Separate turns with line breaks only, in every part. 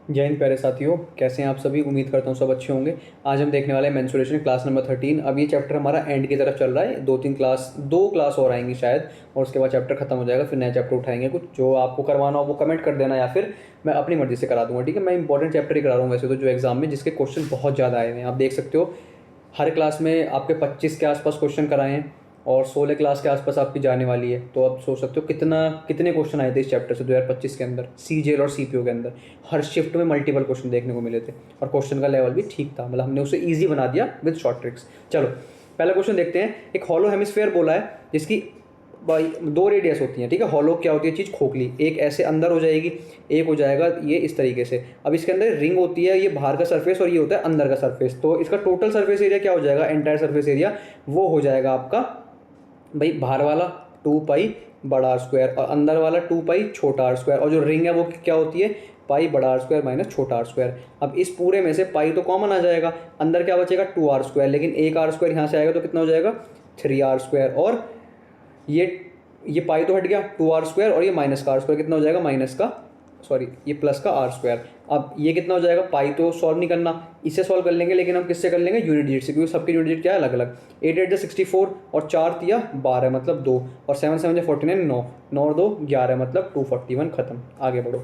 जय हिंद प्यारे साथियों, कैसे हैं आप सभी। उम्मीद करता हूँ सब अच्छे होंगे। आज हम देखने वाले हैं मेंस्ट्रुएशन क्लास नंबर 13। अब ये चैप्टर हमारा एंड की तरफ चल रहा है। दो क्लास और आएंगी शायद, और उसके बाद चैप्टर खत्म हो जाएगा। फिर नया चैप्टर उठाएंगे। कुछ जो आपको करवाना हो वो कमेंट कर देना, या फिर मैं अपनी मर्जी से करा दूंगा। ठीक है, मैं इंपॉर्टेंट चैप्टर ही करा रहा हूँ वैसे तो, जो एग्जाम में जिसके क्वेश्चन बहुत ज़्यादा आए हुए हैं। आप देख सकते हो हर क्लास में आपके 25 के आसपास क्वेश्चन कराए हैं, और 16 क्लास के आसपास आपकी जाने वाली है। तो आप सोच सकते हो कितने क्वेश्चन आए थे इस चैप्टर से 2025 के अंदर, सीजेल और सीपीओ के अंदर। हर शिफ्ट में मल्टीपल क्वेश्चन देखने को मिले थे, और क्वेश्चन का लेवल भी ठीक था। मतलब हमने उसे ईजी बना दिया विद शॉर्ट ट्रिक्स। चलो पहला क्वेश्चन देखते हैं। एक हॉलो हेमिस्फेयर बोला है जिसकी भाई दो रेडियस होती हैं। ठीक है, हॉलो क्या होती है चीज़, खोखली। एक ऐसे अंदर हो जाएगी, एक हो जाएगा ये इस तरीके से। अब इसके अंदर रिंग होती है, ये बाहर का सरफेस और ये होता है अंदर का सरफेस। तो इसका टोटल सरफेस एरिया क्या हो जाएगा, एंटायर सरफेस एरिया, वो हो जाएगा आपका भाई बाहर वाला 2 पाई बड़ा आर स्क्वायर, और अंदर वाला 2 पाई छोटा आर स्क्वायर। और जो रिंग है वो क्या होती है, पाई बड़ा आर स्क्वायर माइनस छोटा आर स्क्वायर। अब इस पूरे में से पाई तो कॉमन आ जाएगा, अंदर क्या बचेगा 2 आर स्क्वायर, लेकिन एक आर स्क्वायर यहाँ से आएगा तो कितना हो जाएगा 3 आर स्क्वायर। और ये पाई तो हट गया 2 आर स्क्वायर, और ये माइनस का आर स्क्वायर कितना हो जाएगा माइनस का, सॉरी ये प्लस का आर स्क्वायर। अब ये कितना हो जाएगा, पाई तो सॉल्व नहीं करना, इसे सॉल्व कर लेंगे, लेकिन हम किससे कर लेंगे, यूनिट डिजिट से, क्योंकि सबकी यूनिट डिजिट क्या है अलग अलग। 8 8 64 और 4 तिया 12 मतलब 2, और 7 7 49 9 9 और 2 11 मतलब 241। खत्म, आगे बढ़ो।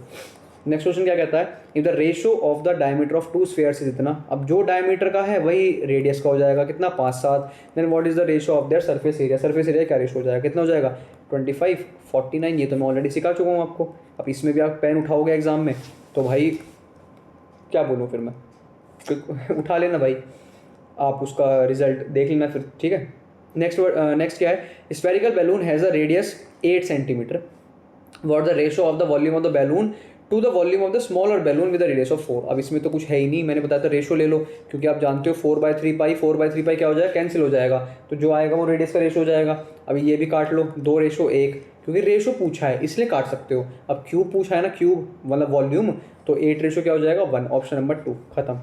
नेक्स्ट क्वेश्चन क्या कहता है, if the ratio of the diameter of two spheres is इतना। अब जो डायमीटर का है वही रेडियस का हो जाएगा, कितना 5 7। Then what is the ratio of their surface area, surface area क्या रेशियो हो जाएगा, कितना हो जाएगा 25 49। ये तो मैं ऑलरेडी सिखा चुका हूँ आपको। अब इसमें भी आप पेन उठाओगे एग्जाम में तो भाई क्या बोलूँ फिर मैं, उठा लेना भाई, आप उसका रिजल्ट देख लेना फिर। ठीक है, नेक्स्ट क्या है, spherical balloon has a radius 8 centimetre. What the ratio of the volume of the balloon to the volume of the smaller balloon with the radius of 4। अब इसमें तो कुछ है ही नहीं, मैंने बताया था रेशियो ले लो, क्योंकि आप जानते हो 4/3 पाई, 4/3 पाई क्या हो जाएगा, कैंसिल हो जाएगा। तो जो आएगा वो रेडियस का रेशियो हो जाएगा। अभी ये भी काट लो, 2:1, क्योंकि रेशियो पूछा है इसलिए काट सकते हो। अब क्यूब पूछा है ना, क्यूब मतलब वॉल्यूम, तो 8 रेशियो क्या हो जाएगा 1, ऑप्शन नंबर 2 खत्म।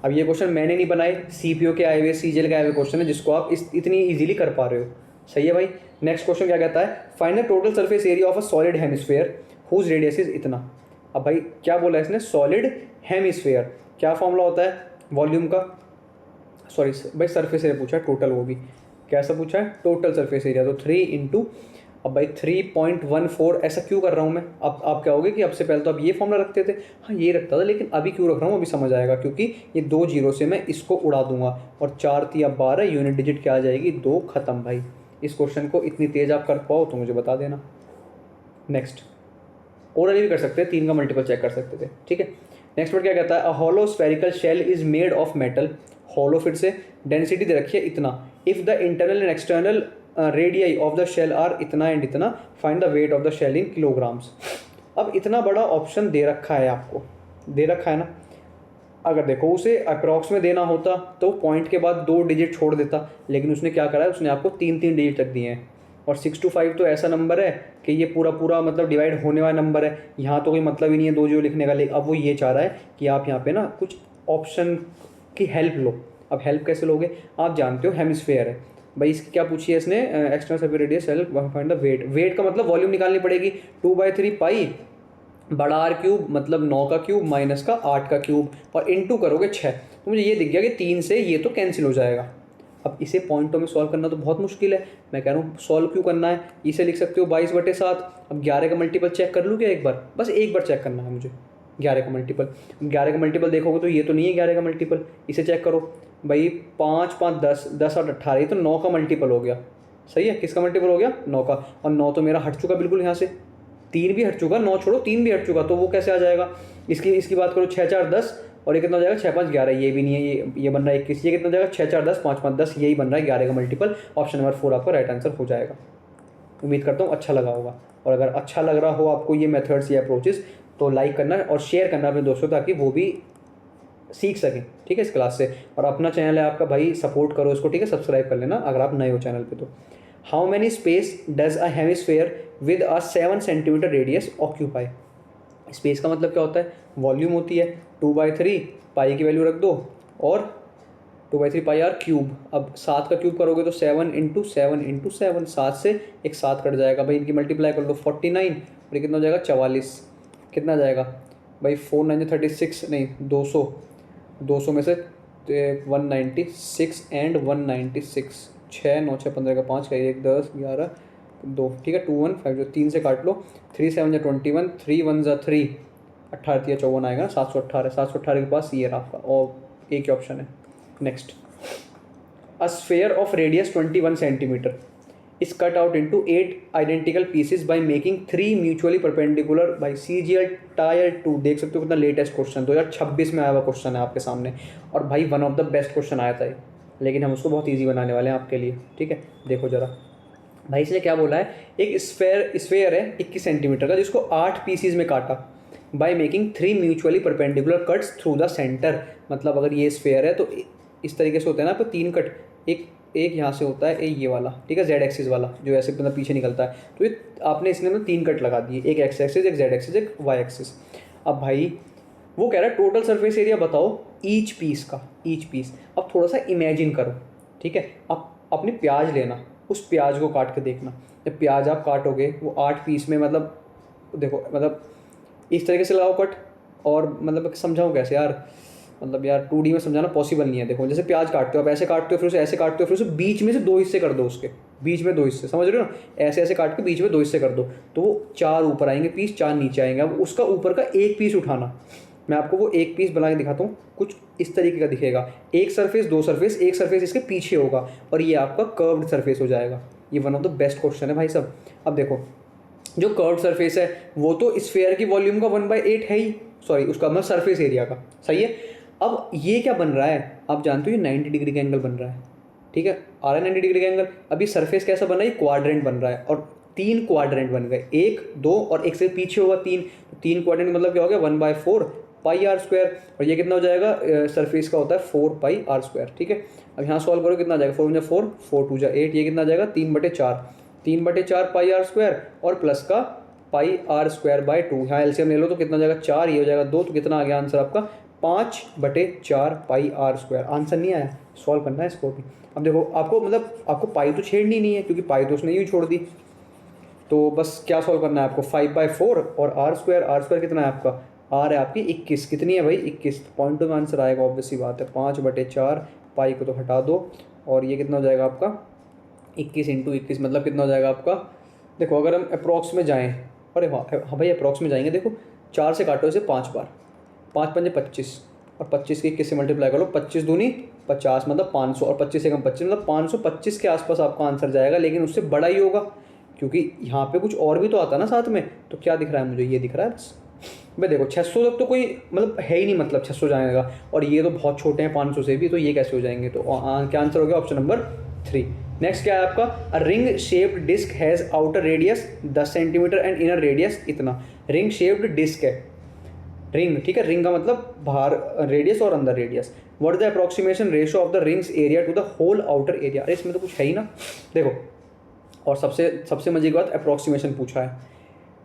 अब ये क्वेश्चन मैंने नहीं बनाए, सीपीओ के आए हुए, सीजीएल के आए हुए क्वेश्चन है, जिसको आप इतनी इजीली कर पा रहे हो। सही है भाई। नेक्स्ट क्वेश्चन क्या कहता है, find the total surface area of a solid hemisphere whose radius is इतना। अब भाई क्या बोला है इसने, सॉलिड हेमिस्फेयर, क्या फॉर्मूला होता है वॉल्यूम का, सॉरी भाई सरफेस एरिया पूछा है टोटल, वो भी कैसा पूछा है टोटल सरफेस एरिया, तो 3 इंटू, अब भाई 3.14 ऐसा क्यों कर रहा हूँ मैं। अब आप क्या होगे कि अब से पहले तो आप ये फॉर्मूला रखते थे, हाँ ये रखता था, लेकिन अभी क्यों रख रहा हूँ अभी समझ आएगा, क्योंकि ये 2 जीरो से मैं इसको उड़ा दूंगा, और 4 तिया 12, यूनिट डिजिट क्या आ जाएगी 2, खत्म भाई। इस क्वेश्चन को इतनी तेज आप कर पाओ तो मुझे बता देना। नेक्स्ट ओरली भी कर सकते हैं, 3 का मल्टीपल चेक कर सकते थे। ठीक है, नेक्स्ट वर्ड क्या कहता है, a hollow spherical shell is made of metal. Hollow फिर से डेंसिटी दे रखी है इतना, if the internal and external radii of the shell are इतना एंड इतना, find the weight of the shell in kilograms. अब इतना बड़ा ऑप्शन दे रखा है आपको, दे रखा है ना। अगर देखो उसे अप्रॉक्स में देना होता तो पॉइंट के बाद 2 डिजिट छोड़ देता, लेकिन उसने क्या करा है, उसने आपको 3 डिजिट तक दिए हैं। और 6 to 5 तो ऐसा नंबर है कि ये पूरा पूरा मतलब डिवाइड होने वाला नंबर है, यहाँ तो कोई मतलब ही नहीं है 2 जीरो लिखने का। लेकिन अब वो ये चाह रहा है कि आप यहाँ पे ना कुछ ऑप्शन की हेल्प लो। अब हेल्प कैसे लोगे, आप जानते हो हेमिस्फेयर है भाई, इसकी क्या पूछी है इसने, external surface radius find the weight. Weight का मतलब वॉल्यूम निकालनी पड़ेगी, 2/3 पाई बड़ा आर क्यूब मतलब 9 का क्यूब माइनस का 8 का क्यूब, और इंटू करोगे 6। तो मुझे ये दिख गया कि 3 से ये तो कैंसिल हो जाएगा। अब इसे पॉइंटों में सॉल्व करना तो बहुत मुश्किल है, मैं कह रहा हूँ सॉल्व क्यों करना है, इसे लिख सकते हो 22/7। अब 11 का मल्टीपल चेक कर लूँ क्या एक बार, बस एक बार चेक करना है मुझे 11 का मल्टीपल। 11 का मल्टीपल देखोगे तो ये तो नहीं है 11 का मल्टीपल, इसे चेक करो भाई, 5 5 10 10 8 18, ये तो 9 का मल्टीपल हो गया। सही है, किसका मल्टीपल हो गया 9 का, और 9 तो मेरा हट चुका बिल्कुल यहाँ से, 3 भी हट चुका, 9 छोड़ो 3 भी हट चुका, तो वो कैसे आ जाएगा। इसकी बात करो 6 4 10, और ये कितना हो जाएगा 6 5 11, ये भी नहीं है, ये बन रहा है 21, ये कितना हो जाएगा 6 4 10 5 5 10, यही बन रहा है 11 का मल्टीपल। ऑप्शन नंबर 4 आपका राइट आंसर हो जाएगा। उम्मीद करता हूँ अच्छा लगा होगा, और अगर अच्छा लग रहा हो आपको ये मेथड्स या अप्रोचेस तो लाइक करना और शेयर करना अपने दोस्तों, ताकि वो भी सीख सकें। ठीक है इस क्लास से, और अपना चैनल है आपका भाई, सपोर्ट करो इसको। ठीक है, सब्सक्राइब कर लेना अगर आप नए हो चैनल पे तो। How many space does a hemisphere with a 7 centimetre radius occupy. Space का मतलब क्या होता है, वॉल्यूम होती है, 2/3 पाई की वैल्यू रख दो, और 2/3 पाई आर क्यूब। अब 7 का क्यूब करोगे तो 7 इंटू 7 इंटू 7, 7 से एक 7 कट जाएगा भाई, इनकी मल्टीप्लाई कर लो 49, और ये कितना हो जाएगा 44, कितना जाएगा भाई 4 9 36 नहीं 200, 200 में से 196 एंड 196, 6 9 6 15 का 5 का 1 10 11 2, ठीक है 2 1 5 जो 3 से काट लो, 3 7 जा 21, 3 1 जा 3, 18 या 54 आएगा ना, 718, 718 के पास ये रहा आपका, और एक ही ऑप्शन है। Next, a sphere of radius 21 centimetre is cut out into 8 identical pieces by making 3 mutually perpendicular by CGL Tier 2। देख सकते हो कितना लेटेस्ट क्वेश्चन 2026 में आया हुआ क्वेश्चन है आपके सामने, और भाई one of the best question आया था ये, लेकिन हम उसको बहुत इजी बनाने वाले हैं आपके लिए, ठीक है। देखो जरा भाई, इसने क्या बोला है, एक स्फेयर है 21 सेंटीमीटर का जिसको 8 पीसीज में काटा by making 3 mutually perpendicular cuts through the centre. मतलब अगर ये स्फेयर है तो इस तरीके से होता है ना आपको 3 कट, एक यहाँ से होता है ये वाला, ठीक है, जेड एक्सिस वाला जो ऐसे मतलब पीछे निकलता है, तो ये आपने इसने मतलब 3 कट लगा दिए, एक एक्स एक्सिस, एक जेड एक्सिस, एक वाई एक्सिस। अब भाई वो कह रहा है टोटल सरफेस एरिया बताओ ईच पीस का, ईच पीस। अब थोड़ा सा इमेजिन करो, ठीक है, अब अपनी प्याज लेना, उस प्याज को काट के देखना, जब प्याज आप काटोगे वो 8 पीस में, मतलब देखो मतलब इस तरीके से लगाओ कट, और मतलब समझाऊँ कैसे यार, मतलब यार 2D में समझाना पॉसिबल नहीं है। देखो जैसे प्याज काटते हो आप, ऐसे काटते हो फिर उसे ऐसे काटते हो, फिर उसे बीच में से 2 हिस्से कर दो, उसके बीच में 2 हिस्से, समझ रहे हो ना, ऐसे ऐसे काट के बीच में 2 हिस्से कर दो, तो वो 4 ऊपर आएंगे पीस, 4 नीचे आएंगे। अब उसका ऊपर का एक पीस उठाना, मैं आपको वो एक पीस बना के दिखाता हूँ, कुछ इस तरीके का दिखेगा, एक सरफेस, 2 सरफेस, एक सरफेस इसके पीछे होगा, और ये आपका कर्व्ड सरफेस हो जाएगा। ये one of the best question है भाई साहब। अब देखो जो कर्व्ड सरफेस है वो तो स्फेयर की वॉल्यूम का 1/8 है ही, सॉरी उसका मतलब सरफेस एरिया का, सही है। अब ये क्या बन रहा है, आप जानते हो ये 90 डिग्री का एंगल बन रहा है, ठीक है, आ रहा है 90 डिग्री का एंगल। अभी सरफेस कैसा बन रहा है, क्वाड्रेंट बन रहा है, और 3 क्वाड्रेंट बन गए, 1 2 और एक से पीछे होगा 3, 3 क्वाड्रेंट मतलब क्या हो गया 1/4 पाई आर स्क्वायर, और ये कितना हो जाएगा, सरफेस का होता है 4 पाई आर स्क्वायर, ठीक है। अब यहाँ सॉल्व करो कितना आ जाएगा, 4 4 4 2 8, ये कितना आ जाएगा 3/4, 3/4 पाई आर स्क्वायर और प्लस का पाई आर स्क्वायर बाय 2, यहाँ एलसीएम ले लो तो कितना हो जाएगा 4, ये हो जाएगा 2, तो कितना आ गया आंसर आपका 5/4 पाई आर स्क्वायर। आंसर नहीं आया, सॉल्व करना है इसको भी। अब देखो आपको मतलब आपको पाई तो छेड़नी नहीं है, क्योंकि पाई तो उसने यूँ छोड़ दी, तो बस क्या सॉल्व करना है आपको, 5/4 और आर स्क्वायर कितना है आपका, आर है आपकी 21, कितनी है भाई 21, पॉइंट में आंसर आएगा, ऑब्वियस सी बात है। 5/4 पाई को तो हटा दो, और ये कितना हो जाएगा आपका 21 × 21 मतलब कितना हो जाएगा आपका, देखो अगर हम अप्रॉक्स में जाएँ, अरे हाँ भाई अप्रॉक्स में जाएंगे, देखो 4 से काटो इसे 5 बार, 5 5 25, और 25 के 21 से मल्टीप्लाई करो, 25 दूनी 50 मतलब 500, और 25 से कम 25 मतलब 525 के आसपास आपका आंसर जाएगा, लेकिन उससे बड़ा ही होगा, क्योंकि यहाँ पे कुछ और भी तो आता है ना साथ में। तो क्या दिख रहा है मुझे, ये दिख रहा है बस भाई। देखो 600 तक तो कोई मतलब है ही नहीं, मतलब 600 जाएगा, और ये तो बहुत छोटे हैं 500 से भी, तो ये कैसे हो जाएंगे, तो क्या आंसर हो गया ऑप्शन नंबर 3। नेक्स्ट क्या है आपका, a ring shaped disc has outer radius 10 centimetre and inner radius इतना। रिंग शेप्ड डिस्क है, रिंग, ठीक है, रिंग का मतलब बाहर रेडियस और अंदर radius. What is the approximation ratio of the rings area to the whole outer area. अरे इसमें तो कुछ है ही ना, देखो, और सबसे मजे की बात अप्रोक्सीमेशन पूछा है,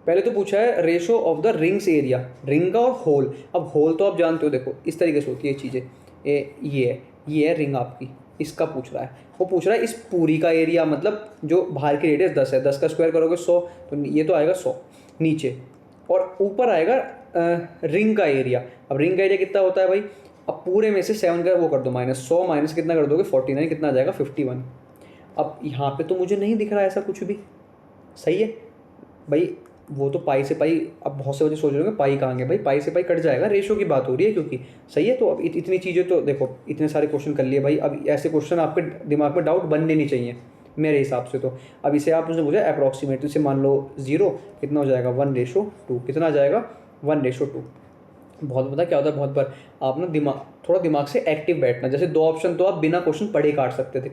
पहले तो पूछा है ratio of the rings area, ring का और होल। अब होल तो आप जानते हो, देखो इस तरीके से होती है चीज़ें, ये है रिंग आपकी, इसका पूछ रहा है, वो पूछ रहा है इस पूरी का एरिया, मतलब जो बाहर की रेडियस 10 है, 10 का स्क्वायर करोगे 100, तो ये तो आएगा 100 नीचे, और ऊपर आएगा रिंग का एरिया। अब रिंग का एरिया कितना होता है भाई, अब पूरे में से 7 का वो कर दो माइनस, 100 माइनस कितना कर दोगे 49, कितना आ जाएगा 51। अब यहाँ पे तो मुझे नहीं दिख रहा है ऐसा कुछ भी, सही है भाई, वो तो पाई से पाई, अब बहुत से बच्चे सोच रहे होंगे पाई कहाँ गए, भाई पाई से पाई कट जाएगा, रेशो की बात हो रही है क्योंकि, सही है। तो अब इतनी चीज़ें तो देखो, इतने सारे क्वेश्चन कर लिए भाई, अब ऐसे क्वेश्चन आपके दिमाग में डाउट बनने नहीं चाहिए मेरे हिसाब से। तो अब इसे आप मुझे अप्रॉक्सीमेट से मान लो 0, कितना हो जाएगा 1:2, कितना आ जाएगा 1:2। बहुत पता क्या होता है, बहुत बार आप ना थोड़ा दिमाग से एक्टिव बैठना, जैसे 2 ऑप्शन तो आप बिना क्वेश्चन पढ़े काट सकते थे,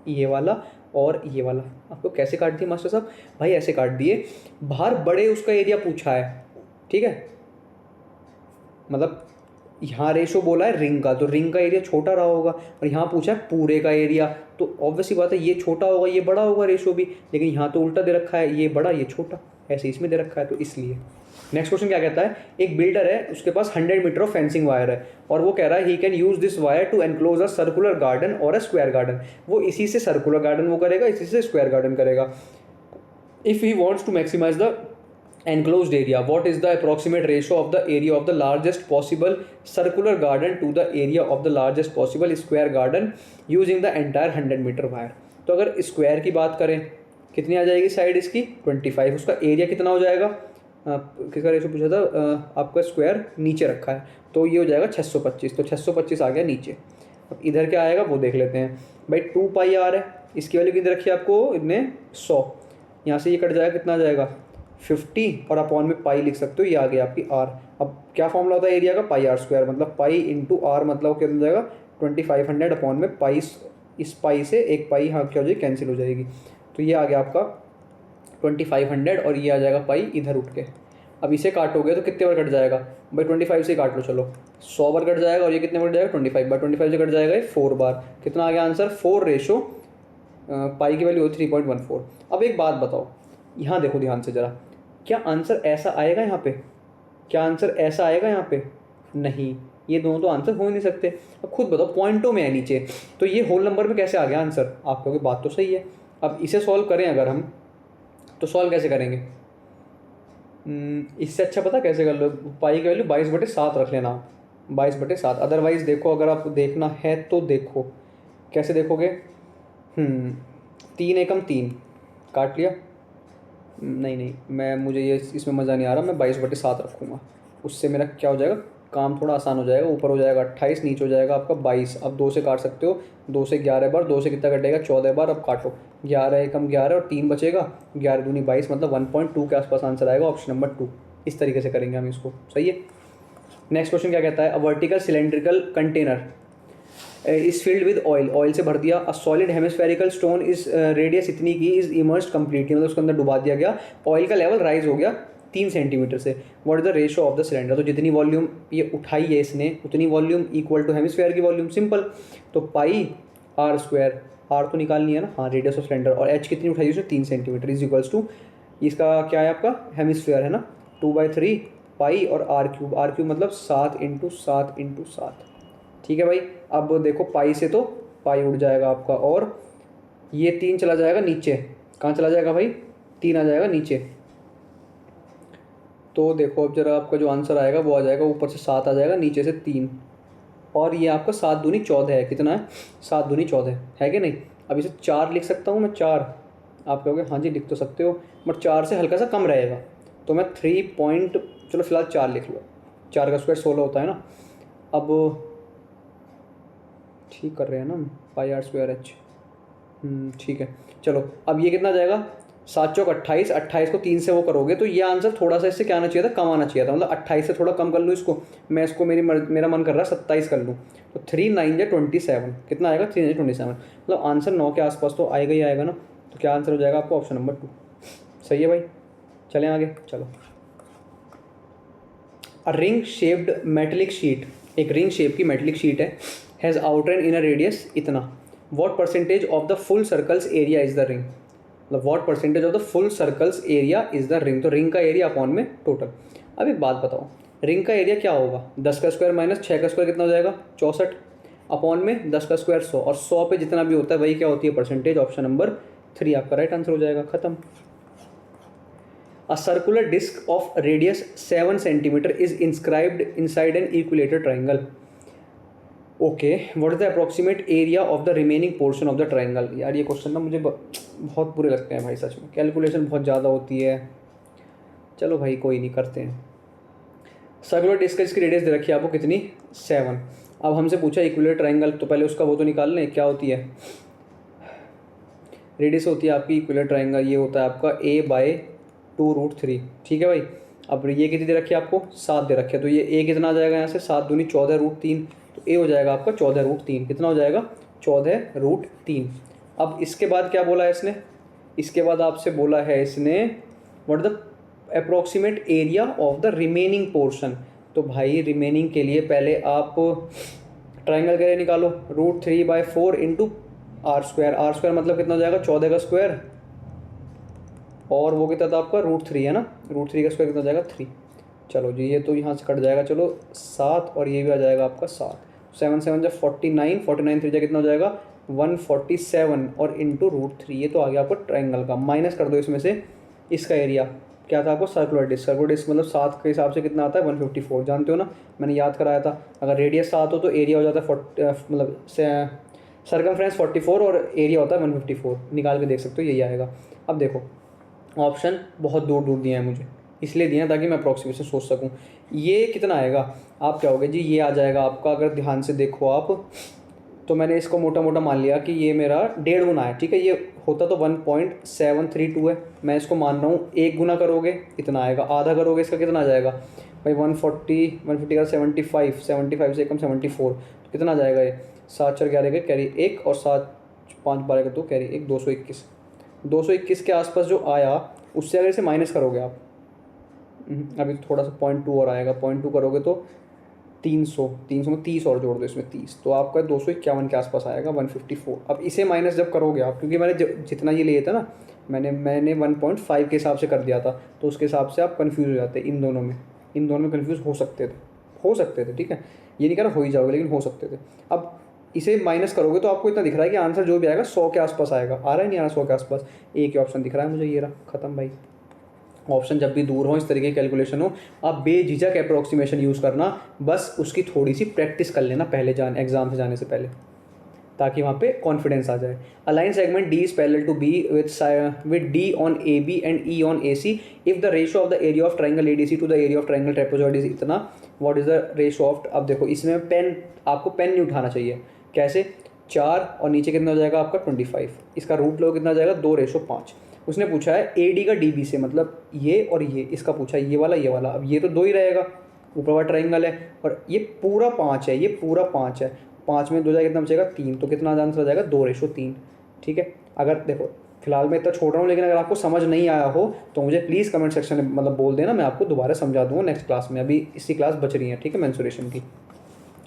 ये वाला और ये वाला, आपको कैसे काट दिए मास्टर साहब, भाई ऐसे काट दिए, बाहर बड़े उसका एरिया पूछा है, ठीक है, मतलब यहाँ रेशो बोला है रिंग का, तो रिंग का एरिया छोटा रहा होगा, और यहाँ पूछा है पूरे का एरिया, तो ऑब्वियसली बात है ये छोटा होगा ये बड़ा होगा रेशो भी, लेकिन यहाँ तो उल्टा दे रखा है, ये बड़ा ये छोटा, ऐसे इसमें दे रखा है, तो इसलिए। नेक्स्ट क्वेश्चन क्या कहता है, एक बिल्डर है, उसके पास 100 मीटर ऑफ फेंसिंग वायर है, और वो कह रहा है he can use this wire to enclose a circular garden और अ स्क्वायर गार्डन। वो इसी से सर्कुलर गार्डन वो करेगा, इसी से स्क्वायर गार्डन करेगा। If he wants to maximise the enclosed area, what is the approximate ratio of the area of the largest possible circular garden to the area of the largest possible square garden using the entire 100 metre wire. तो अगर square की बात करें कितनी आ जाएगी side इसकी 25, उसका area कितना हो जाएगा, किसका रेशो पूछा था, आपका स्क्वायर नीचे रखा है तो ये हो जाएगा 625, तो 625 आ गया नीचे। अब इधर क्या आएगा वो देख लेते हैं भाई, 2 पाई आर है, इसकी वैल्यू कितनी रखी है आपको इतने 100, यहाँ से ये कट जाएगा कितना आ जाएगा 50 और अपॉन में पाई लिख सकते हो, ये आ गया आपकी आर। अब क्या फॉर्मूला होता है एरिया का, पाई आर स्क्वायर, मतलब पाई इंटू आर मतलब कितना जाएगा 2500 अपॉन में पाई, इस पाई से एक पाई हाँ क्या हो जाएगी कैंसिल हो जाएगी, तो ये आ गया आपका 2500 और ये आ जाएगा पाई इधर उठ के। अब इसे काटोगे तो कितने बार कट जाएगा भाई, 25 से काट लो चलो, 100 बार कट जाएगा और ये कितने बार कट जाएगा 25 बार, 25 से कट जाएगा ये 4 बार, कितना आ गया आंसर 4 रेशो पाई की वैल्यू हो 3.14। अब एक बात बताओ, यहाँ देखो ध्यान से ज़रा, क्या आंसर ऐसा आएगा यहाँ पे, क्या आंसर ऐसा आएगा यहाँ पे, नहीं, ये दोनों तो आंसर हो ही नहीं सकते। अब खुद बताओ पॉइंटों में है नीचे, तो ये होल नंबर में कैसे आ गया आंसर, आप कहोगे बात तो सही है। अब इसे सॉल्व करें अगर हम, तो सॉल्व कैसे करेंगे, इससे अच्छा पता कैसे कर लो, पाई की वैल्यू 22/7 रख लेना, 22/7। अदरवाइज़ देखो, अगर आपको देखना है तो देखो कैसे देखोगे, 3 एकम 3 काट लिया, नहीं मुझे ये इसमें मज़ा नहीं आ रहा, मैं 22/7 रखूँगा, उससे मेरा क्या हो जाएगा काम थोड़ा आसान हो जाएगा, ऊपर हो जाएगा 28, नीचे हो जाएगा आपका 22। अब 2 से काट सकते हो, 2 से 11 बार, 2 से कितना कटेगा 14 बार। अब काटो 11 एकम 11 और 3 बचेगा, 11 दूनी 22, मतलब 1.2 के आसपास आंसर आएगा, ऑप्शन नंबर 2। इस तरीके से करेंगे हम इसको, सही है। नेक्स्ट क्वेश्चन क्या कहता है, a vertical cylindrical container is filled with oil, oil से भर दिया, a solid hemispherical stone is radius इतनी की इज इमर्स्ड कम्प्लीटली, मतलब उसके अंदर डुबा दिया गया, ऑयल का लेवल राइज हो गया 3 सेंटीमीटर से, what is the ratio of the cylinder, तो जितनी वॉल्यूम ये उठाई है इसने उतनी वॉल्यूम इक्वल टू हेमिस्फेयर की वॉल्यूम, सिंपल, तो पाई आर स्क्वायर, आर तो निकालनी है ना, हाँ रेडियस ऑफ सिलेंडर, और एच कितनी उठाई उसने 3 सेंटीमीटर, इज इक्वल्स टू इसका क्या है आपका हेमिस्फेयर है ना 2/3 पाई और आर क्यूब मतलब 7 × 7 × 7, ठीक है भाई। अब देखो पाई से तो पाई उड़ जाएगा आपका, और ये 3 चला जाएगा नीचे, कहाँ चला जाएगा भाई 3 आ जाएगा नीचे, तो देखो अब जरा आपका जो आंसर आएगा वो आ जाएगा, ऊपर से 7 आ जाएगा, नीचे से 3, और ये आपका 7 दूनी 14 है, कितना है 7 दूनी 14 है कि नहीं। अब इसे 4 लिख सकता हूँ मैं, 4, आप कहोगे हाँ जी लिख तो सकते हो, बट 4 से हल्का सा कम रहेगा, तो मैं 3 चलो फिलहाल 4 लिख लो, 4 का स्क्वायर 16 होता है ना। अब ठीक कर रहे हैं ना, पाई आर स्क्वायर एच, ठीक है चलो। अब ये कितना जाएगा 7 चौक 28, 28 को 3 से वो करोगे तो ये आंसर थोड़ा सा इससे क्या आना चाहिए था, कम आना चाहिए था, मतलब 28 से थोड़ा कम कर लूँ इसको, मैं इसको मेरा मन कर रहा है 27 कर लूँ, तो 3 9 या 27 कितना आएगा 3 9 27, मतलब आंसर 9 के आसपास तो आएगा ही आएगा ना, तो क्या आंसर हो जाएगा आपको ऑप्शन नंबर 2, सही है भाई। चलें आगे, चलो। A ring shaped metallic sheet, एक रिंग शेप की मेटेलिक शीट है, has outline in a radius इतना, what percentage of the full circle's area is the ring, मतलब what percentage of the full circle's area is the ring, तो ring का area upon में total. अब एक बात बताओ, रिंग का एरिया क्या होगा, 10 का स्क्वायर माइनस 6 का स्क्वायर कितना हो जाएगा 64, अपॉन में 10 का स्क्वायर 100, और 100 पे जितना भी होता है वही क्या होती है परसेंटेज, ऑप्शन नंबर 3 आपका राइट आंसर हो जाएगा, खत्म। A circular disc of radius 7 centimeter is inscribed inside an equilateral triangle. Okay, what is the approximate area of the remaining portion of the triangle? यार ये क्वेश्चन ना मुझे बहुत बुरे लगते हैं भाई, सच में कैलकुलेशन बहुत ज़्यादा होती है, चलो भाई कोई नहीं करते हैं। सर्कुलर डिस्क इसकी रेडियस दे रखी है आपको कितनी 7, अब हमसे पूछा इक्विलेटरल ट्राइंगल, तो पहले उसका वो तो निकाल लें, क्या होती है रेडियस, होती है आपकी इक्विलेटरल ट्राइंगल, ये होता है आपका a/2√3, ठीक है भाई। अब ये कितनी दे रखी है आपको 7 दे रखी है, तो ये a कितना आ जाएगा यहाँ से 7 दूनी 14√3, तो a हो जाएगा आपका 14√3, कितना हो जाएगा 14√3। अब इसके बाद क्या बोला है इसने, इसके बाद आपसे बोला है इसने what the approximate area of the remaining portion, तो भाई रिमेनिंग के लिए पहले आप ट्राइंगल के लिए निकालो, √3/4 इंटू आर स्क्वायर मतलब कितना हो जाएगा 14 का स्क्वायर, और वो कितना था आपका √3 है ना, √3 का स्क्वायर कितना हो जाएगा 3, चलो जी ये तो यहाँ से कट जाएगा, चलो 7 और ये भी आ जाएगा आपका 7, 7 7 जब 49, 49 3 कितना हो जाएगा 147 और इंटू √3, ये तो आ गया आपको ट्राइंगल का, माइनस कर दो इसमें से इसका एरिया, क्या था आपको, सर्कुलर डिस्क मतलब 7 के हिसाब से कितना आता है 154, जानते हो ना, मैंने याद कराया था। अगर रेडियस 7 हो तो एरिया हो जाता है 40, मतलब सर्कमफ्रेंस 44 और एरिया होता है 154, निकाल के देख सकते हो, यही आएगा। अब देखो ऑप्शन बहुत दूर दूर दिए हैं मुझे, इसलिए दिए हैं ताकि मैं अप्रॉक्सीमेशन सोच सकूँ। ये कितना आएगा, आप क्या होगे जी, ये आ जाएगा आपका, अगर ध्यान से देखो आप, तो मैंने इसको मोटा मोटा मान लिया कि ये मेरा 1.5 गुना है, ठीक है। ये होता तो 1.732 है, मैं इसको मान रहा हूँ 1 गुना करोगे इतना आएगा, आधा करोगे इसका कितना आ जाएगा भाई 140 का 75 से कम 74, तो कितना आ जाएगा ये 7 4 11 के कैरी 1 और 7 5 12 का 2 कैरी 1, 221 के आसपास जो आया, उससे अगर इसे माइनस करोगे आप, अभी थोड़ा सा 0.2 और आएगा, 0.2 करोगे तो 300 में 30 और जोड़ दो इसमें 30, तो आपका 251 के आसपास आएगा 154। अब इसे माइनस जब करोगे आप, क्योंकि मैंने जितना ये लिए था ना, मैंने 1.5 के हिसाब से कर दिया था, तो उसके हिसाब से आप कन्फ्यूज़ हो जाते, इन दोनों में कन्फ्यूज़ हो सकते थे, ठीक है। ये नहीं कह रहा हो ही जाओगे, लेकिन हो सकते थे। अब इसे माइनस करोगे तो आपको इतना दिख रहा है कि आंसर जो भी आएगा 100 के आसपास आएगा, आ रहा है नहीं आ रहा 100 के आसपास, एक ही ऑप्शन दिख रहा है मुझे, ये रहा, ख़त्म भाई। ऑप्शन जब भी दूर हो, इस तरीके की कैलकुलेशन हो, आप बेझिझक अप्रोक्सीमेशन यूज़ करना, बस उसकी थोड़ी सी प्रैक्टिस कर लेना पहले एग्जाम से जाने से पहले, ताकि वहाँ पे कॉन्फिडेंस आ जाए। A line segment D is parallel to B with D on A B and E on A C if the ratio of the area of triangle A D C to the area of triangle trapezoid is इतना, what is the ratio of, अब देखो इसमें आपको pen नहीं उठाना चाहिए, कैसे, 4 और नीचे कितना हो जाएगा आपका 25, इसका रूट लो कितना हो जाएगा 2:5। उसने पूछा है ए डी का डी बी से, मतलब ये और ये, इसका पूछा है ये वाला, अब ये तो 2 ही रहेगा, ऊपर वाला ट्राइंगल है, और ये पूरा 5 है, ये पूरा 5 है, 5 में 2 जाएगा कितना बचेगा 3, तो कितना आंसर आ जाएगा 2:3, ठीक है। अगर देखो फिलहाल मैं इतना छोड़ रहा हूँ, लेकिन अगर आपको समझ नहीं आया हो तो मुझे प्लीज़ कमेंट सेक्शन में मतलब बोल देना, मैं आपको दोबारा समझा दूँगा नेक्स्ट क्लास में, अभी इसी क्लास बच रही है, ठीक है, मेंसुरेशन की।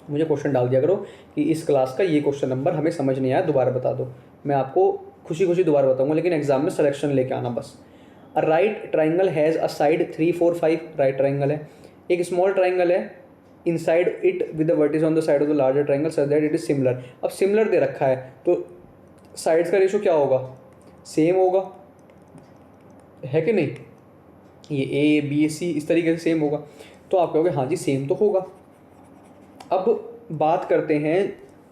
मुझे क्वेश्चन डाल दिया करो कि इस क्लास का ये क्वेश्चन नंबर हमें समझ नहीं आया, दोबारा बता दो, मैं आपको खुशी खुशी दोबारा बताऊंगा, लेकिन एग्जाम में सिलेक्शन लेके आना बस। A right triangle has a side 3 4 5, right triangle है, एक स्मॉल ट्राइंगल है inside it with the vertices on the side of the larger triangle such that it is similar. अब सिमिलर दे रखा है तो साइड्स का रेशो क्या होगा, सेम होगा, है कि नहीं, ये ए बी सी इस तरीके से सेम होगा, तो आप कहोगे हाँ जी सेम तो होगा। अब बात करते हैं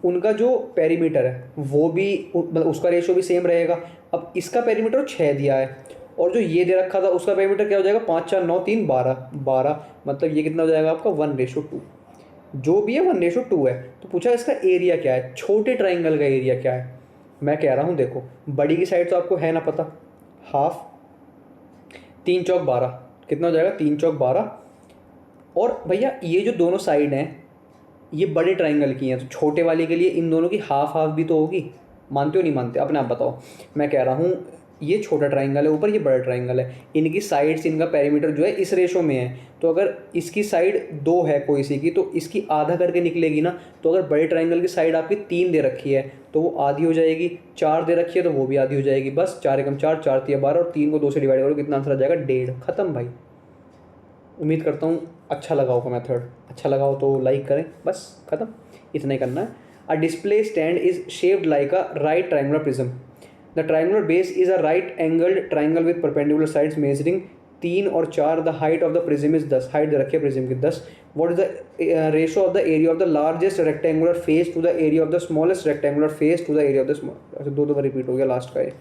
उनका जो पेरीमीटर है वो भी, मतलब उसका रेशो भी सेम रहेगा। अब इसका पेरीमीटर 6 दिया है, और जो ये दे रखा था उसका पेरीमीटर क्या हो जाएगा 5 4 9 3 12, मतलब ये कितना हो जाएगा आपका 1:2, जो भी है 1:2 है। तो पूछा इसका एरिया क्या है, छोटे ट्राइंगल का एरिया क्या है। मैं कह रहा हूँ देखो, बड़ी की साइड तो आपको है ना पता, हाफ, 3 चौक 12, कितना हो जाएगा 3 चौक 12, और भैया ये जो दोनों साइड हैं ये बड़े ट्राइंगल की हैं, तो छोटे वाले के लिए इन दोनों की हाफ हाफ भी तो होगी, मानते हो नहीं मानते, अपने आप बताओ। मैं कह रहा हूँ ये छोटा ट्राइंगल है ऊपर, ये बड़ा ट्राइंगल है, इनकी साइड्स, इनका पेरीमीटर जो है इस रेशो में है, तो अगर इसकी साइड 2 है कोई सी की, तो इसकी आधा करके निकलेगी ना। तो अगर बड़े ट्राइंगल की साइड आपकी 3 दे रखी है तो वो आधी हो जाएगी, 4 दे रखी है तो वो भी आधी हो जाएगी, बस 4 एकम 4, 4 3 12, और 3 को 2 से डिवाइड करो कितना आंसर आ जाएगा 1.5, ख़त्म भाई। उम्मीद करता हूँ अच्छा लगा होगा मेथड, अच्छा लगा हो तो लाइक करें, बस ख़त्म, इतना ही करना है। A display stand is shaped like a right triangular prism, the triangular base is a right angled triangle with perpendicular sides measuring 3 और 4, the height of the prism is 10, height दे रखी है प्रिज्म की 10, what is the ratio of the area of the largest rectangular face to the area of the smallest rectangular face to the area of the small, 2 bar repeat हो गया last का ये,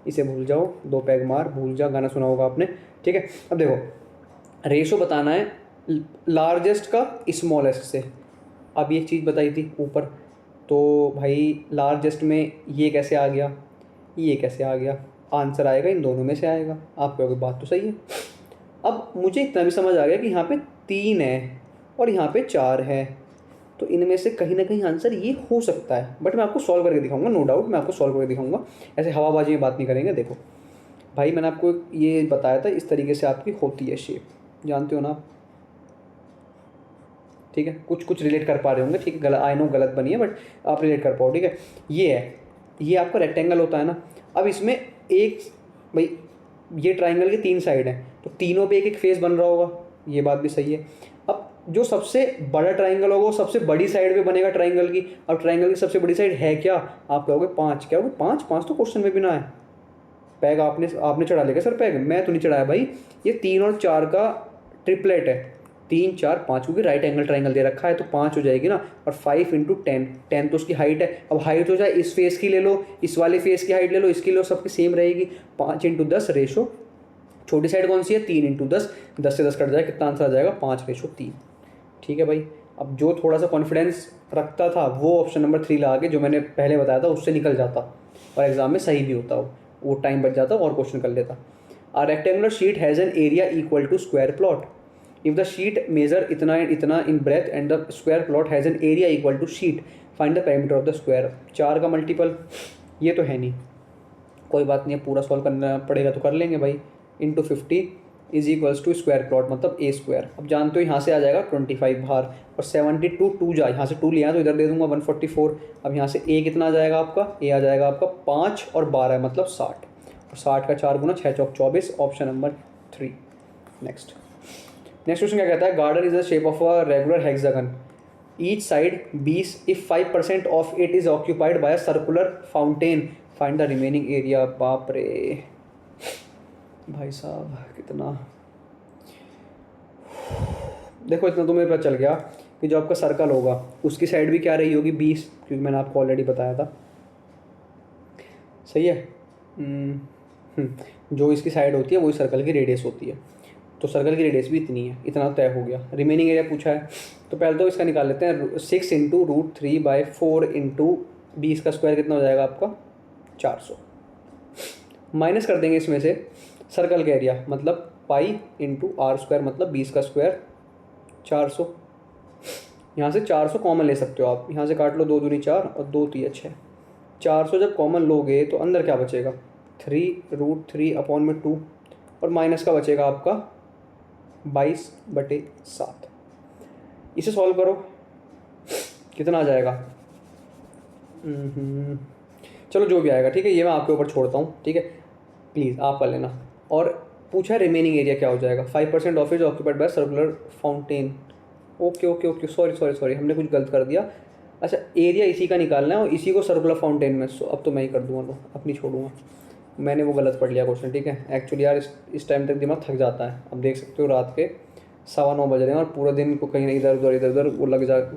इसे भूल जाओ, 2 पैग मार, भूल जा, गाना सुना होगा आपने, ठीक है। अब देखो रेशो बताना है लार्जेस्ट का स्मॉलेस्ट से, अब ये चीज़ बताई थी ऊपर, तो भाई लार्जेस्ट में ये कैसे आ गया, ये कैसे आ गया, आंसर आएगा इन दोनों में से आएगा, आप कहोगे बात तो सही है। अब मुझे इतना भी समझ आ गया कि यहाँ पे 3 है और यहाँ पे 4 है, तो इनमें से कहीं ना कहीं आंसर ये हो सकता है, बट मैं आपको सॉल्व करके दिखाऊंगा, नो डाउट मैं आपको सॉल्व करके दिखाऊंगा, ऐसे हवाबाजी में बात नहीं करेंगे। देखो भाई मैंने आपको ये बताया था, इस तरीके से आपकी होती है शेप, जानते हो ना आप, ठीक है, कुछ कुछ रिलेट कर पा रहे होंगे, ठीक है, गलत आई नो गलत बनी है बट आप रिलेट कर पाओ, ठीक है। ये है, ये आपका रेक्टेंगल होता है ना, अब इसमें एक, भाई ये ट्राइंगल की 3 साइड हैं, तो तीनों पे एक एक फेस बन रहा होगा, ये बात भी सही है। अब जो सबसे बड़ा ट्राइंगल होगा वो सबसे बड़ी साइड पे बनेगा ट्राइंगल की, अब ट्राइंगल की सबसे बड़ी साइड है क्या, आप कहोगे 5, क्या होगा 5, 5 तो क्वेश्चन में भी ना है, पैग आपने चढ़ा लेगा सर पैग, मैं तो नहीं चढ़ाया भाई, ये 3 और 4 का ट्रिपलेट है, 3 4 5, क्योंकि राइट एंगल ट्राइंगल दे रखा है तो 5 हो जाएगी ना, और 5 इंटू 10, 10 तो उसकी हाइट है। अब हाइट हो जाए इस फेस की ले लो, इस वाले फेस की हाइट ले लो, इसकी लो, सबकी सेम रहेगी। 5 इंटू 10 रेशो, छोटी साइड कौन सी है 3 इंटू 10, 10 से 10 कट जाए, कितना आंसर आ जाएगा 5/3। ठीक है भाई। अब जो थोड़ा सा कॉन्फिडेंस रखता था वो ऑप्शन नंबर 3 लगा के जो मैंने पहले बताया था उससे निकल जाता और एग्जाम में सही भी होता, वो टाइम बच जाता और क्वेश्चन कर लेता। A rectangular sheet has an area equal to square plot. If the sheet measure इतना इतना in breadth and the square plot has an area equal to sheet, find the perimeter of the square. 4 का multiple ये तो है नहीं, कोई बात नहीं है, पूरा सॉल्व करना पड़ेगा तो कर लेंगे भाई। Into 50 is equals to square plot मतलब ए स्क्वायर। अब जानते हो यहाँ से आ जाएगा 25 बाहर, और 72 2 जा, यहाँ से 2 लिया तो इधर दे दूंगा 144। अब यहाँ से ए कितना आ जाएगा आपका, ए आ जाएगा आपका 5 और 12 मतलब 60, और 60 का 4 गुना 6 चौक 24, ऑप्शन नंबर 3। नेक्स्ट क्वेश्चन क्या कहता है, garden is the shape of a regular hexagon, each side 20, if 5% of it is occupied by a circular fountain, find the remaining area. बाप रे भाई साहब कितना, देखो इतना तो मेरे पता चल गया कि जो आपका सर्कल होगा उसकी साइड भी क्या रही होगी 20, क्योंकि मैंने आपको ऑलरेडी बताया था। सही है। जो इसकी साइड होती है वही सर्कल की रेडियस होती है, तो सर्कल की रेडियस भी इतनी है, इतना तय हो गया। रिमेनिंग एरिया पूछा है तो पहले तो इसका निकाल लेते हैं। 6 इंटू √3/4 इंटू 20 का स्क्वायर कितना हो जाएगा आपका 400। माइनस कर देंगे इसमें से सर्कल का एरिया मतलब पाई इंटू आर स्क्वायर मतलब 20 का स्क्वायर 400। यहाँ से 400 कॉमन ले सकते हो आप, यहाँ से काट लो 2 दूनी 4 और 2 3 6। 400 जब कॉमन लोगे तो अंदर क्या बचेगा 3√3/2, और माइनस का बचेगा आपका 22/7। इसे सॉल्व करो कितना आ जाएगा। चलो जो भी आएगा ठीक है, ये मैं आपके ऊपर छोड़ता हूँ, ठीक है प्लीज़ आप कर लेना। और पूछा रिमेनिंग एरिया क्या हो जाएगा, 5% of is occupied by circular fountain. Okay sorry हमने कुछ गलत कर दिया। अच्छा एरिया इसी का निकालना है और इसी को सर्कुलर फाउंटेन में, अब तो मैं ही कर दूंगा, तो अपनी छोड़ूंगा, मैंने वो गलत पढ़ लिया क्वेश्चन। ठीक है एक्चुअली यार इस टाइम तक दिमाग थक जाता है। अब देख सकते हो रात के 9:15 बज रहे हैं और पूरा दिन को कहीं इधर उधर वो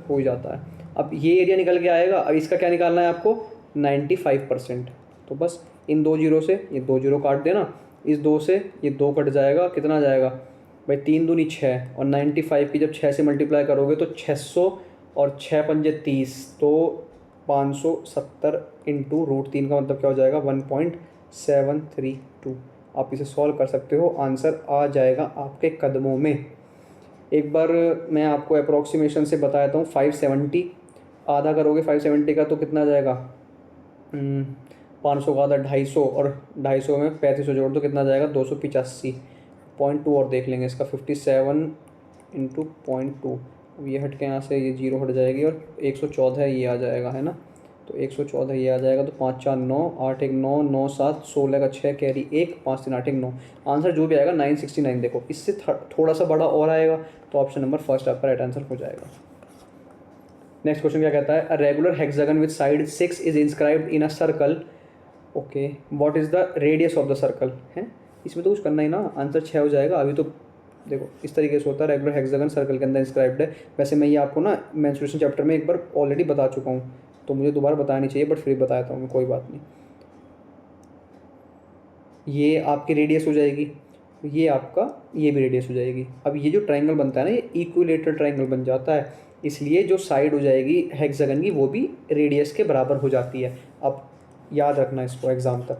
हो ही जाता है। अब ये एरिया निकल के आएगा, अब इसका क्या निकालना है आपको 95%। तो बस इन 2 जीरो से ये 2 जीरो काट देना, इस 2 से ये 2 कट जाएगा, कितना आ जाएगा भाई 3 दूनी 6, और 95 की जब 6 से मल्टीप्लाई करोगे तो 600 और 6 पंजे 30, तो 570 इंटू √3 का मतलब क्या हो जाएगा 1.732। आप इसे सॉल्व कर सकते हो, आंसर आ जाएगा आपके कदमों में। एक बार मैं आपको अप्रोक्सीमेशन से बताता हूँ। 570 आधा करोगे 570 का तो कितना आ जाएगा 500 का आधा 250, और 250 में 3500 जोड़ दो कितना आ जाएगा 285.2। और देख लेंगे इसका 57 इंटू 0.2। अब ये हट के यहाँ से ये 0 हट जाएगी और 114 ये आ जाएगा, है ना, तो 114 ये आ जाएगा। तो 5 4 9 8 1 9 9 7 16 का 6 कैरी 1 5 3 8 1 9, आंसर जो भी आएगा 969। देखो इससे थोड़ा सा बड़ा और आएगा तो ऑप्शन नंबर फर्स्ट आपका राइट आंसर हो जाएगा। नेक्स्ट क्वेश्चन क्या कहता है, a regular hexagon with side 6 is inscribed in a circle. Okay what is the radius of the circle है, इसमें तो कुछ करना ही ना, आंसर 6 हो जाएगा। अभी तो देखो इस तरीके से होता है, रेगुलर हेक्सागन सर्कल के अंदर इंस्क्राइब्ड है। वैसे मैं ये आपको ना मेंस्ट्रुएशन चैप्टर में एक बार ऑलरेडी बता चुका हूँ, तो मुझे दोबारा बताना नहीं चाहिए, बट फिर बताता हूँ मैं, कोई बात नहीं। ये आपकी रेडियस हो जाएगी, ये आपका ये भी रेडियस हो जाएगी। अब ये जो ट्राइंगल बनता है ना ये इक्विलेटरल ट्राइंगल बन जाता है, इसलिए जो साइड हो जाएगी हेक्सागन की वो भी रेडियस के बराबर हो जाती है। अब याद रखना इसको, एग्जाम तक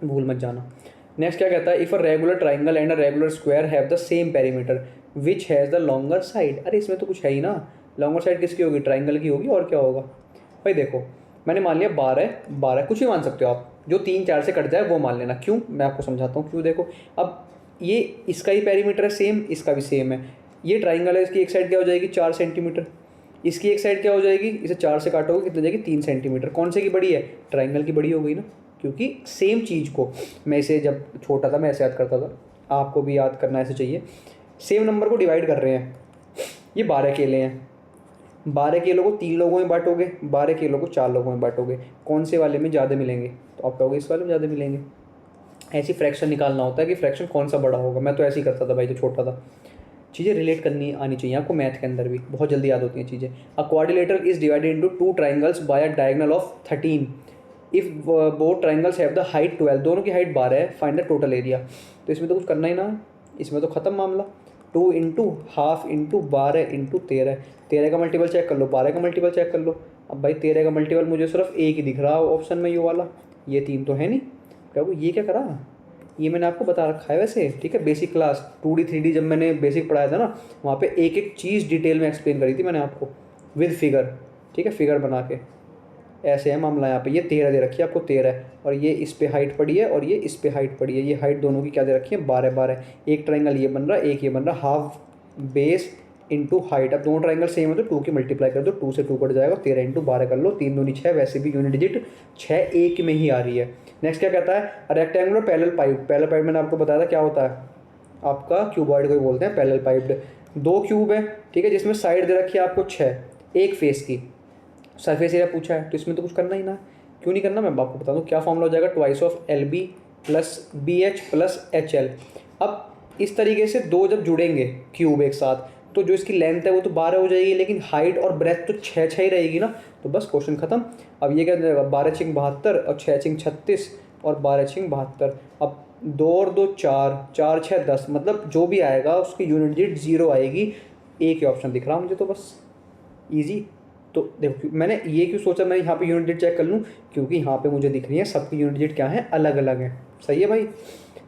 भूल मत जाना। नेक्स्ट क्या कहता है, if a regular triangle and a regular square have the same perimeter which has the longer side. अरे इसमें तो कुछ है ही ना, लॉन्गर साइड किसकी होगी, ट्राइंगल की होगी, और क्या होगा भाई। देखो मैंने मान लिया 12 कुछ भी मान सकते हो आप, जो 3 4 से कट जाए वो मान लेना। क्यों, मैं आपको समझाता हूँ क्यों। देखो अब ये इसका ही पेरीमीटर है सेम, इसका भी सेम है। ये ट्राइंगल है, इसकी एक साइड क्या हो जाएगी 4 सेंटीमीटर, इसकी एक साइड क्या हो जाएगी, इसे 4 से काटोगे कितनी जाएगी 3 सेंटीमीटर। कौन से की बड़ी है, ट्राइंगल की बड़ी हो गई ना, क्योंकि सेम चीज़ को मैं इसे जब छोटा था मैं ऐसे याद करता था, आपको भी याद करना ऐसे चाहिए। सेम नंबर को डिवाइड कर रहे हैं, ये 12 केले हैं, 12 केलों को 3 लोगों में बांटोगे, 12 केलों को 4 लोगों में बांटोगे, कौन से वाले में ज़्यादा मिलेंगे, तो आप कहोगे इस वाले में ज़्यादा मिलेंगे। ऐसी फ्रैक्शन निकालना होता है कि फ्रैक्शन कौन सा बड़ा होगा। मैं तो ऐसे ही करता था भाई जब छोटा था। चीज़ें रिलेट करनी आनी चाहिए आपको, मैथ के अंदर भी बहुत जल्दी याद होती हैं चीज़ें। A quadrilateral is divided into 2 triangles by a diagonal of 13 if both triangles have the height 12, दोनों की हाइट 12 है, फाइंड द टोटल एरिया। तो इसमें तो कुछ करना ही ना है, इसमें तो ख़त्म मामला। 2 इंटू हाफ इंटू 12 इंटू 13, 13 का मल्टीपल चेक कर लो, 12 का मल्टीपल चेक कर लो। अब भाई 13 का मल्टीपल मुझे सिर्फ एक ही दिख रहा है ऑप्शन में, ये वाला, ये 3 तो है नहीं। क्या वो ये क्या करा, ये मैंने आपको बता रखा है वैसे, ठीक है। बेसिक क्लास 2D 3D जब मैंने बेसिक पढ़ाया था ना, वहाँ पे एक एक चीज़ डिटेल में एक्सप्लेन करी थी मैंने आपको विद फिगर, ठीक है, फिगर बना के। ऐसे है मामला यहाँ पे, ये 13 दे रखी है आपको, 13, और ये इस पे हाइट पड़ी है और ये इस पे हाइट पड़ी है। ये हाइट दोनों की क्या दे रखी है, 12 एक ट्राइंगल ये बन रहा है, एक ये बन रहा है, हाफ बेस इंटू हाइट। अब दोनों ट्राइंगल सेम है तो 2 की मल्टीप्लाई कर दो, 2 से 2 कट जाएगा, 13 इंटू 12 कर लो, 3 दूनी 6, वैसे भी यूनिट डिजिट 6 एक में ही आ रही है। नेक्स्ट क्या कहता है, rectangular parallel pipe. Parallel pipe मैंने आपको बताया था क्या होता है, आपका क्यूबॉइड को ही बोलते हैं पैरेलल पाइप्ड। 2 क्यूब है, ठीक है, जिसमें साइड दे रखी है आपको 6, एक फेस की, सरफेस एरिया पूछा है, तो इसमें तो कुछ करना ही ना। क्यों नहीं करना, मैं आपको बता दूँ क्या फॉर्मूला हो जाएगा, twice of LB plus BH plus HL। अब इस तरीके से दो जब जुड़ेंगे क्यूब एक साथ, तो जो इसकी लेंथ है वो तो 12 हो जाएगी, लेकिन हाइट और ब्रेथ तो 6 ही रहेगी ना, तो बस क्वेश्चन खत्म। अब ये क्या जाएगा, 12 छिंग 72 और 6 छिंग 36 और 12 छिंग 72। अब 2 और 2 4, 4 6 10, मतलब जो भी आएगा उसकी यूनिट डिजिट 0 आएगी। एक ही ऑप्शन दिख रहा मुझे तो, बस ईजी। तो देखो मैंने ये क्यों सोचा मैं यहाँ पे यूनिट डिजिट चेक कर लूँ, क्योंकि यहाँ पे मुझे दिख रही है सबकी यूनिट डिजिट क्या है, अलग अलग है। सही है भाई,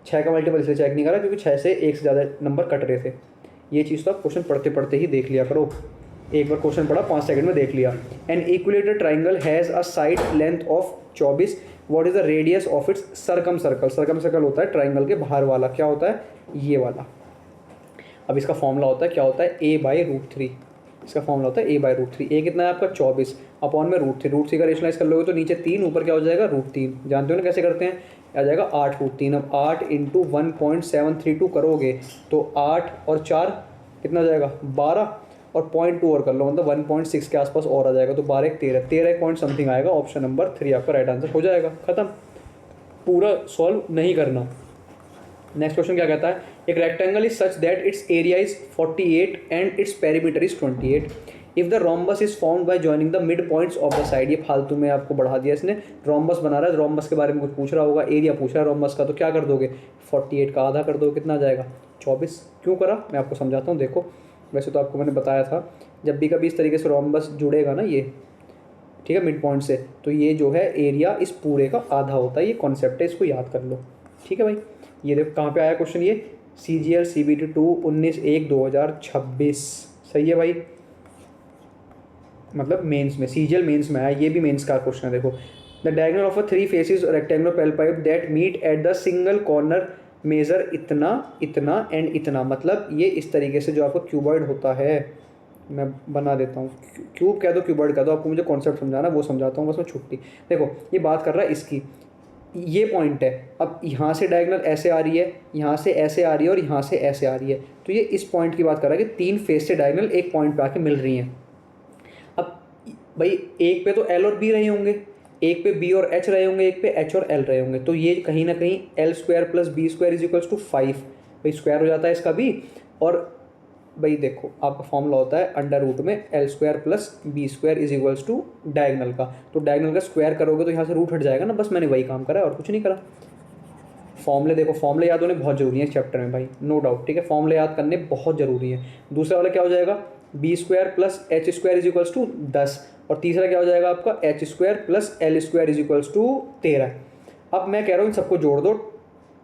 6 का मल्टीपल इसलिए चेक नहीं करा क्योंकि 6 से एक से ज़्यादा नंबर कट रहे थे। ये चीज़ तो आप क्वेश्चन पढ़ते पढ़ते ही देख लिया करो, एक बार क्वेश्चन पढ़ा 5 सेकंड में देख लिया। An equilateral triangle has a side length of 24, what is the radius of its circum circle. Circum circle होता है ट्राइंगल के बाहर वाला, क्या होता है, ये वाला। अब इसका फॉर्मूला होता है, क्या होता है, a/√3। इसका फॉर्मूला होता है a/√3। ए कितना है आपका 24 अपॉन में √3, √3 का रेशनलाइज कर लोगे तो नीचे 3, ऊपर क्या हो जाएगा √3। जानते हो ना कैसे करते हैं, आ जाएगा 8√3। अब 8 इंटू 1.732 करोगे तो 8 और 4 कितना हो जाएगा 12, और 0.2 और कर लो मतलब 1.6 के आसपास और आ जाएगा, तो 12 1 13, 13 पॉइंट समथिंग आएगा। ऑप्शन नंबर 3 आपका राइट आंसर हो जाएगा, खत्म। पूरा सॉल्व नहीं करना। नेक्स्ट क्वेश्चन क्या कहता है, एक rectangle is such that it's area is 48 and its perimeter is 28 if the rhombus is formed by joining the mid points of the side. ये फालतू में आपको बढ़ा दिया इसने, रोम्बस बना रहा है, रोम्बस के बारे में कुछ पूछ रहा होगा, एरिया पूछ रहा है रोम्बस का, तो क्या कर दोगे 48 का आधा कर दो, कितना आ जाएगा 24। क्यों करा मैं आपको समझाता हूँ। देखो वैसे तो आपको मैंने बताया था, जब भी कभी इस तरीके से रोम्बस जुड़ेगा ना ये, ठीक है, मिड पॉइंट से, तो ये जो है एरिया इस पूरे का आधा होता है। ये कॉन्सेप्ट है, इसको याद कर लो, ठीक है भाई। ये देखो कहाँ पे आया क्वेश्चन, ये CGL CBT 2 19/1/2026। सही है भाई, मतलब मेंस में, CGL मेंस में आया, ये भी मेंस का क्वेश्चन है। देखो the diagonal of a 3 faces rectangular parallelepiped that meet at the single corner measure इतना इतना एंड इतना। मतलब ये इस तरीके से जो आपको क्यूबॉइड होता है, मैं बना देता हूँ, क्यूब कह दो क्यूबॉइड कह दो, आपको मुझे कॉन्सेप्ट समझाना वो समझाता हूँ बस मैं, छुट्टी। देखो ये बात कर रहा है इसकी, ये पॉइंट है, अब यहाँ से डायगोनल ऐसे आ रही है, यहाँ से ऐसे आ रही है और यहाँ से ऐसे आ रही है, तो ये इस पॉइंट की बात कर रहा है कि 3 फेस से डायगोनल एक पॉइंट पे आके मिल रही हैं। अब भाई एक पे तो L और B रहे होंगे, एक पे B और H रहे होंगे, एक पे H और L रहे होंगे, तो ये कहीं ना कहीं L² + B² = 5, भाई स्क्वायर हो जाता है इसका भी। और भाई देखो आपका फॉर्मूला होता है अंडर रूट में L² + B² = डायगोनल का, तो डायगोनल का स्क्वायर करोगे तो यहाँ से रूट हट जाएगा ना, बस मैंने वही काम करा और कुछ नहीं करा। फॉर्मूले देखो, फॉर्मूले याद होने बहुत ज़रूरी है इस चैप्टर में भाई, नो डाउट, ठीक है, फॉर्मूले याद करने बहुत ज़रूरी है। दूसरा वाला क्या हो जाएगा, B² + H² = 10, और तीसरा क्या हो जाएगा आपका H² + L² = 13। अब मैं कह रहा हूँ इन सबको जोड़ दो,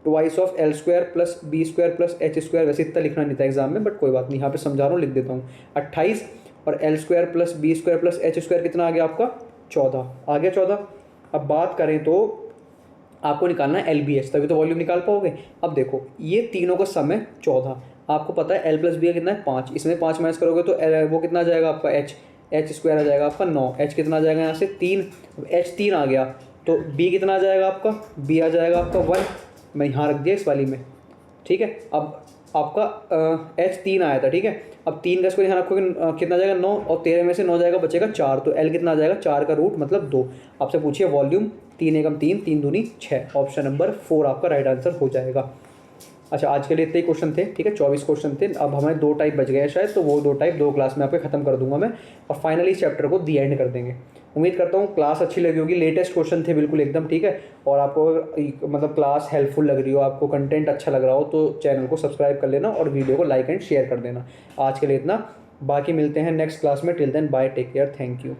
twice of L² + B² + H², वैसे इतना लिखना नहीं था एग्जाम में, बट कोई बात नहीं, यहाँ पे समझा रहा हूँ, लिख देता हूँ। 28 और L² + B² + H² कितना आ गया आपका 14, आ गया 14। अब बात करें तो आपको निकालना है LBH, तभी तो वॉल्यूम निकाल पाओगे। अब देखो ये तीनों का सम है 14, आपको पता है L + B का कितना है 5, इसमें 5 माइनस करोगे तो वो कितना आ जाएगा आपका H² आ जाएगा आपका 9, H कितना आ जाएगा यहाँ से 3, H 3 आ गया, तो B कितना आ जाएगा आपका, B आ जाएगा आपका 1, मैं यहाँ रख दिया इस वाली में, ठीक है। अब आपका H3 आया था, ठीक है। अब 3 का इसको ध्यान रखो कि कितना जाएगा 9, और 13 में से 9 जाएगा बचेगा 4, तो L कितना आ जाएगा 4 का रूट मतलब 2। आपसे पूछिए वॉल्यूम, 3 एकम 3, 3 दूनी 6, ऑप्शन नंबर 4 आपका राइट आंसर हो जाएगा। अच्छा, आज के लिए इतने ही क्वेश्चन थे, ठीक है, 24 क्वेश्चन थे। अब हमें 2 टाइप बच गए हैं शायद, तो वो 2 टाइप 2 क्लास में आपके खत्म कर दूंगा मैं, और फाइनली इस चैप्टर को दी एंड कर देंगे। उम्मीद करता हूँ क्लास अच्छी लगी होगी, लेटेस्ट क्वेश्चन थे बिल्कुल एकदम, ठीक है। और आपको मतलब क्लास हेल्पफुल लग रही हो, आपको कंटेंट अच्छा लग रहा हो, तो चैनल को सब्सक्राइब कर लेना और वीडियो को लाइक एंड शेयर कर देना। आज के लिए इतना, बाकी मिलते हैं नेक्स्ट क्लास में। Till then bye, take care, thank you.